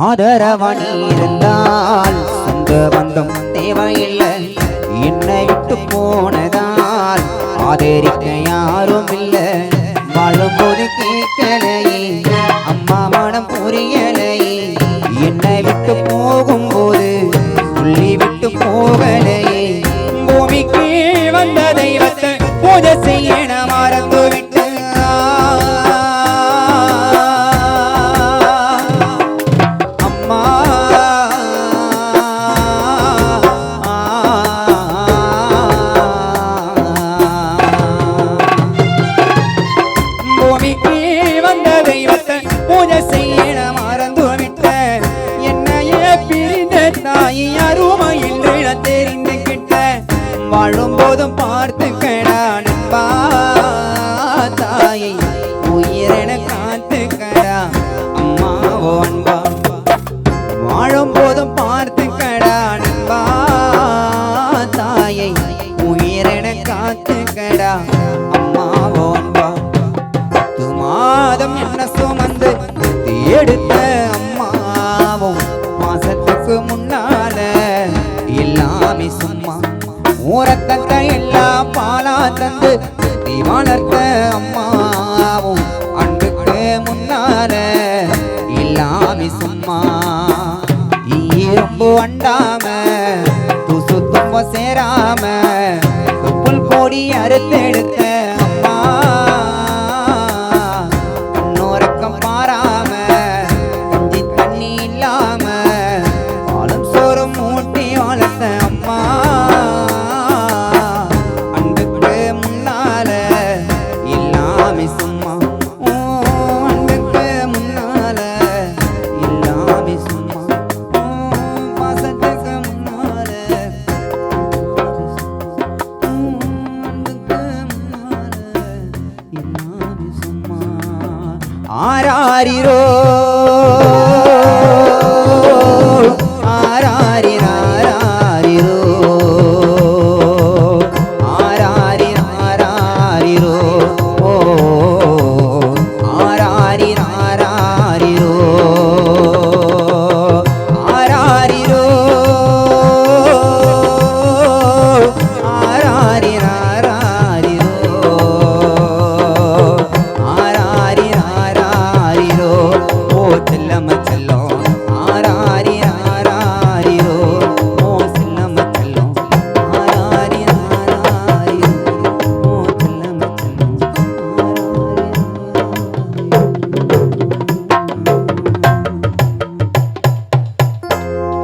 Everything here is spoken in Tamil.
ஆதரவணி இருந்தால் சொந்த பந்தம் தேவையில்லை. என்னை விட்டு போனதால் ஆதரிக்க யாரும் இல்லை. வாழும்போது கேட்கலையே அம்மா மனம் புரியலையே. என்னை விட்டு போகும்போது சொல்லி விட்டு போகலையே. பூமிக்கு வந்த தெய்வத்தை பூஜை செய்யண மறந்து விட்டு வாழும்போதும் பார்த்துக்கடா நண்பா தாயை உயிரென காத்துக்கடா அம்மாவோ அன்பா. வாழும்போதும் பார்த்துக்கடா நண்பா தாயை உயிரென காத்துக்கடா அம்மாவோ அன்பா. 10 மாதம் என்ன சுமந்து எடுத்த அம்மாவும் மாசத்துக்கு முன்னால எல்லாமே சும்மா. ஊரத்தந்த எல்லாம் பாலா தந்து வளர்த்த அம்மாவும் அன்புக்கு முன்னால எல்லாமே சும்மா. இரும்பு அண்டாம துசு தும்ப சேராம புல் கோடி அறுத்தெடுத்த அம்மா கண்ணோரக்கம் பாராம கஞ்சி தண்ணி இல்லாம பாலும் சோறும் மூட்டி வளர்த்த அம்மா. ஆராரிரோ